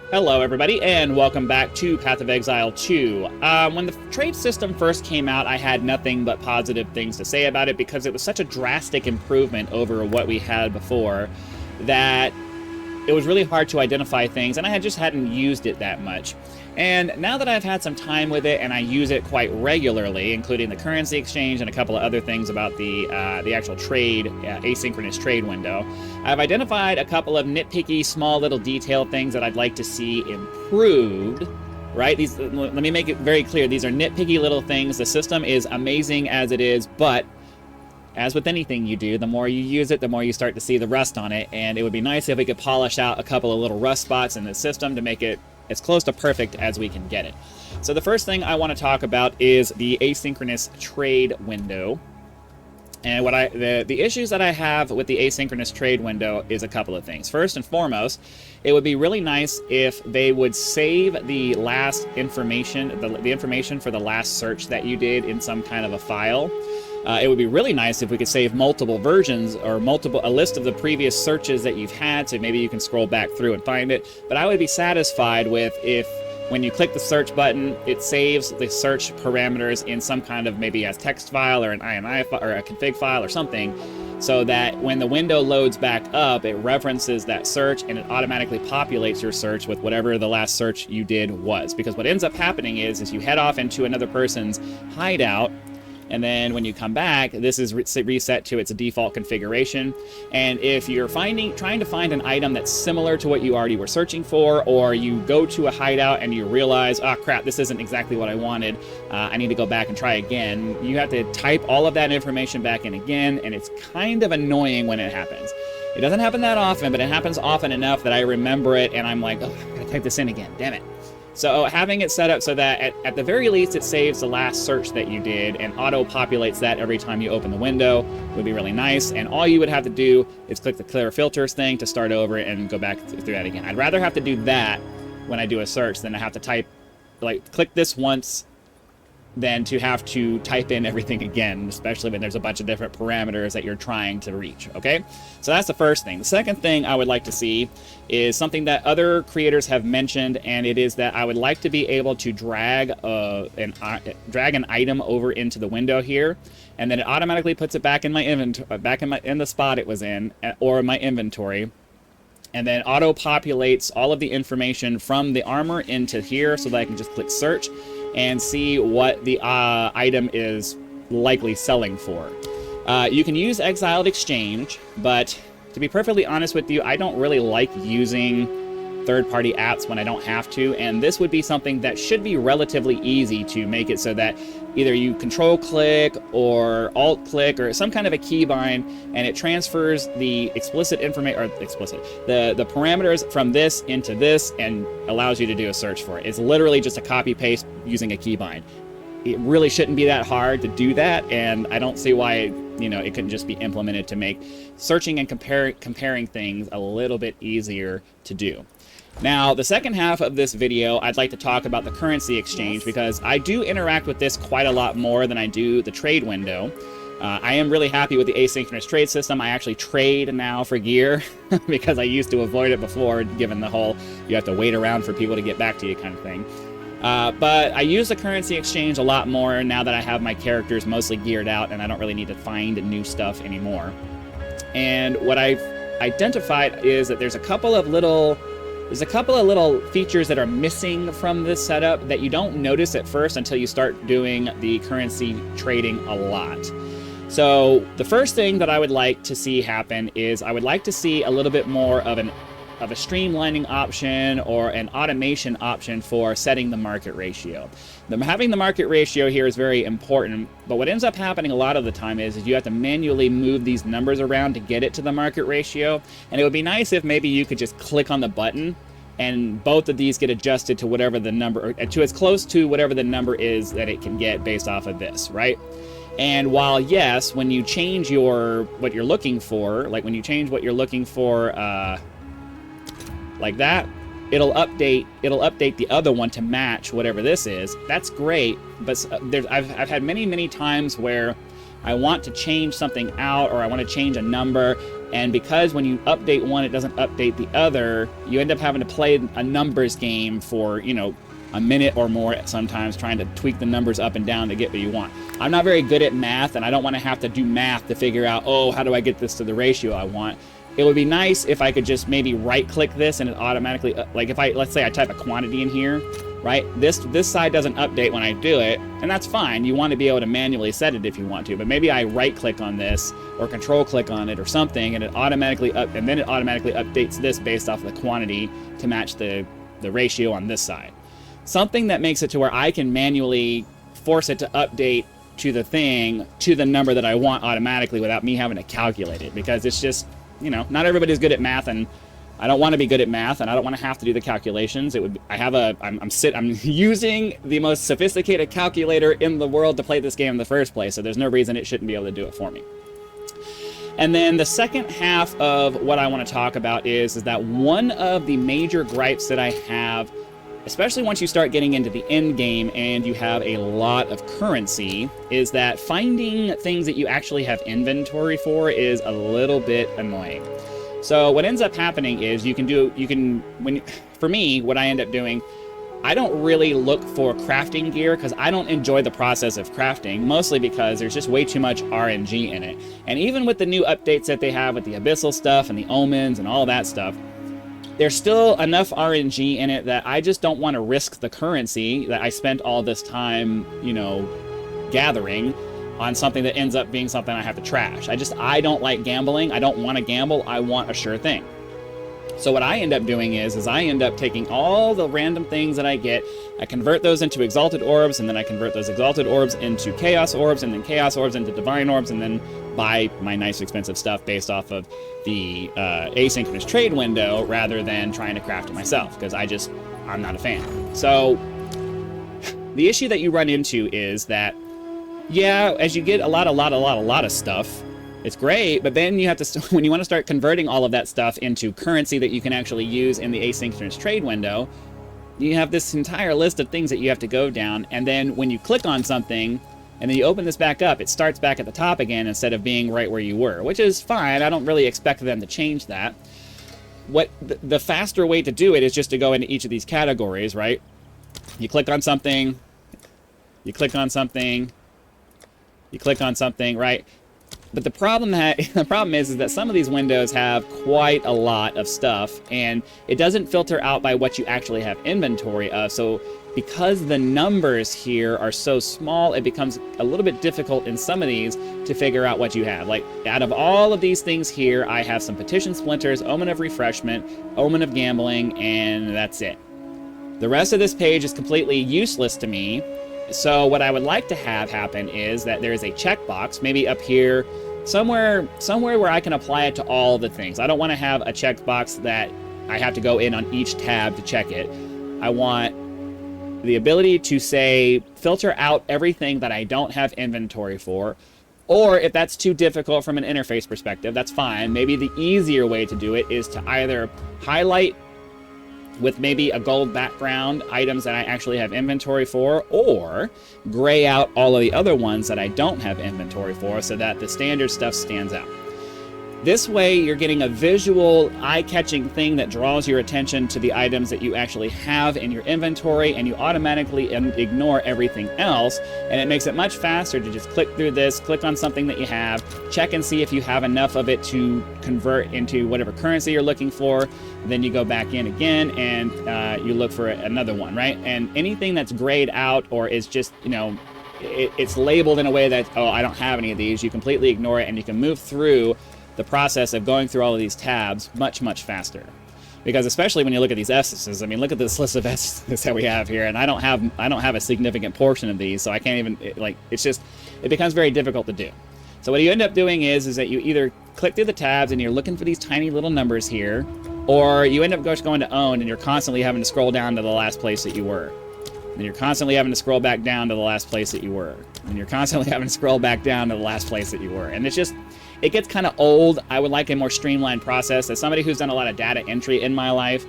Hello everybody, and welcome back to Path of Exile 2. When the trade system first came out, I had nothing but positive things to say about it because it was such a drastic improvement over what we had before that it was really hard to identify things, and I just hadn't used it that much. And now that I've had some time with it and I use it quite regularly, including the currency exchange and a couple of other things about the actual trade, asynchronous trade window, I've identified a couple of nitpicky, small little detail things that I'd like to see improved. Right? Let me make it very clear. These are nitpicky little things. The system is amazing as it is, but as with anything you do, the more you use it, the more you start to see the rust on it, and it would be nice if we could polish out a couple of little rust spots in the system to make it as close to perfect as we can get it. So the first thing I want to talk about is the asynchronous trade window. And the issues that I have with the asynchronous trade window is a couple of things. First and foremost, it would be really nice if they would save the last information, the information for the last search that you did in some kind of a file. It would be really nice if we could save multiple versions or a list of the previous searches that you've had, so maybe you can scroll back through and find it. But I would be satisfied with if when you click the search button, it saves the search parameters in some kind of maybe as text file or an INI file or a config file or something, so that when the window loads back up, it references that search and it automatically populates your search with whatever the last search you did was. Because what ends up happening is you head off into another person's hideout, and then when you come back, this is reset to its default configuration. And if you're trying to find an item that's similar to what you already were searching for, or you go to a hideout and you realize, oh crap, this isn't exactly what I wanted, I need to go back and try again, you have to type all of that information back in again, and it's kind of annoying when it happens. It doesn't happen that often, but it happens often enough that I remember it and I'm like, oh, I'm gonna type this in again, damn it. So having it set up so that at the very least it saves the last search that you did and auto-populates that every time you open the window would be really nice. And all you would have to do is click the clear filters thing to start over and go back through that again. I'd rather have to do that when I do a search than to have to click this once than to have to type in everything again, especially when there's a bunch of different parameters that you're trying to reach, okay? So that's the first thing. The second thing I would like to see is something that other creators have mentioned, and it is that I would like to be able to drag an item over into the window here, and then it automatically puts it back in my inventory, in the spot it was in, or my inventory, and then auto-populates all of the information from the armor into here so that I can just click search and see what the item is likely selling for. You can use Exiled Exchange, but to be perfectly honest with you, I don't really like using third-party apps when I don't have to, and this would be something that should be relatively easy to make it so that either you control-click or alt-click or some kind of a keybind, and it transfers the the parameters from this into this and allows you to do a search for it. It's literally just a copy-paste using a keybind. It really shouldn't be that hard to do that, and I don't see why it couldn't just be implemented to make searching and comparing things a little bit easier to do. Now, the second half of this video, I'd like to talk about the currency exchange because I do interact with this quite a lot more than I do the trade window. I am really happy with the asynchronous trade system. I actually trade now for gear because I used to avoid it before, given the whole you have to wait around for people to get back to you kind of thing. But I use the currency exchange a lot more now that I have my characters mostly geared out and I don't really need to find new stuff anymore. And what I've identified is that there's a couple of little features that are missing from this setup that you don't notice at first until you start doing the currency trading a lot. So the first thing that I would like to see happen is I would like to see a little bit more of a streamlining option or an automation option for setting the market ratio. Having the market ratio here is very important, but what ends up happening a lot of the time is you have to manually move these numbers around to get it to the market ratio, and it would be nice if maybe you could just click on the button and both of these get adjusted to whatever the number, to as close to whatever the number is that it can get based off of this, right? And while yes, when you change what you're looking for, like when you change what you're looking for, like that, it'll update the other one to match whatever this is. That's great, but I've had many times where I want to change something out or I want to change a number, And because when you update one, it doesn't update the other, you end up having to play a numbers game for, you know, a minute or more sometimes, trying to tweak the numbers up and down to get what you want. I'm not very good at math, and I don't want to have to do math to figure out, oh, how do I get this to the ratio I want? It would be nice if I could just maybe right-click this and it automatically, like if let's say I type a quantity in here, right? This side doesn't update when I do it, and that's fine. You want to be able to manually set it if you want to, but maybe I right-click on this or control-click on it or something, and it automatically updates this based off of the quantity to match the ratio on this side. Something that makes it to where I can manually force it to update to the thing, to the number that I want automatically without me having to calculate it, because it's just, you know, not everybody's good at math, and I don't want to be good at math, and I don't want to have to do the calculations. I'm using the most sophisticated calculator in the world to play this game in the first place, so there's no reason it shouldn't be able to do it for me. And then the second half of what I want to talk about is that one of the major gripes that I have, especially once you start getting into the end game and you have a lot of currency, is that finding things that you actually have inventory for is a little bit annoying. So what ends up happening is for me, what I end up doing, I don't really look for crafting gear because I don't enjoy the process of crafting, mostly because there's just way too much RNG in it. And even with the new updates that they have with the Abyssal stuff and the Omens and all that stuff, there's still enough RNG in it that I just don't want to risk the currency that I spent all this time, you know, gathering on something that ends up being something I have to trash. I don't like gambling. I don't want to gamble. I want a sure thing. So what I end up doing is I end up taking all the random things that I get, I convert those into Exalted Orbs, and then I convert those Exalted Orbs into Chaos Orbs, and then Chaos Orbs into Divine Orbs, and then buy my nice expensive stuff based off of the asynchronous trade window rather than trying to craft it myself, because I'm not a fan. So the issue that you run into is that, yeah, as you get a lot of stuff, it's great, but then you have to, when you want to start converting all of that stuff into currency that you can actually use in the asynchronous trade window, you have this entire list of things that you have to go down, and then when you click on something, and then you open this back up, it starts back at the top again instead of being right where you were, which is fine. I don't really expect them to change that. The faster way to do it is just to go into each of these categories, right? You click on something, you click on something, you click on something, right? But the problem is that some of these windows have quite a lot of stuff, and it doesn't filter out by what you actually have inventory of. So because the numbers here are so small, it becomes a little bit difficult in some of these to figure out what you have. Like, out of all of these things here, I have some Petition Splinters, Omen of Refreshment, Omen of Gambling, and that's it. The rest of this page is completely useless to me. So what I would like to have happen is that there is a checkbox, maybe up here, somewhere where I can apply it to all the things. I don't want to have a checkbox that I have to go in on each tab to check it. I want the ability to say, filter out everything that I don't have inventory for, or if that's too difficult from an interface perspective, that's fine. Maybe the easier way to do it is to either highlight with maybe a gold background items that I actually have inventory for, or gray out all of the other ones that I don't have inventory for so that the standard stuff stands out. This way, you're getting a visual, eye-catching thing that draws your attention to the items that you actually have in your inventory, and you automatically ignore everything else, and it makes it much faster to just click through this, click on something that you have, check and see if you have enough of it to convert into whatever currency you're looking for, then you go back in again, and you look for another one, right? And anything that's grayed out or is just, you know, it's labeled in a way that, oh, I don't have any of these, you completely ignore it, and you can move through the process of going through all of these tabs much, much faster. Because especially when you look at these essences, I mean, look at this list of essences that we have here, and I don't have a significant portion of these, so I can't even, it becomes very difficult to do. So what you end up doing is that you either click through the tabs and you're looking for these tiny little numbers here, or you end up just going to own and you're constantly having to scroll down to the last place that you were. And you're constantly having to scroll back down to the last place that you were. And you're constantly having to scroll back down to the last place that you were. And it gets kind of old. I would like a more streamlined process. As somebody who's done a lot of data entry in my life,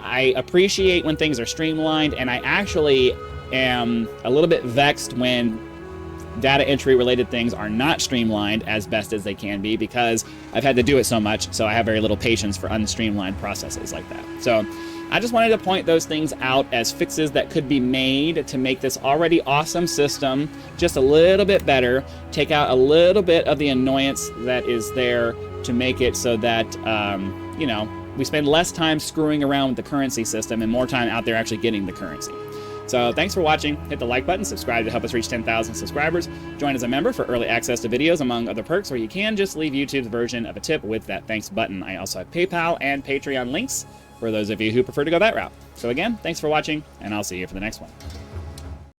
I appreciate when things are streamlined, and I actually am a little bit vexed when data entry related things are not streamlined as best as they can be because I've had to do it so much, so I have very little patience for unstreamlined processes like that. So I just wanted to point those things out as fixes that could be made to make this already awesome system just a little bit better, take out a little bit of the annoyance that is there to make it so that, you know, we spend less time screwing around with the currency system and more time out there actually getting the currency. So thanks for watching. Hit the like button, subscribe to help us reach 10,000 subscribers. Join as a member for early access to videos, among other perks, where you can just leave YouTube's version of a tip with that thanks button. I also have PayPal and Patreon links for those of you who prefer to go that route. So again, thanks for watching, and I'll see you for the next one.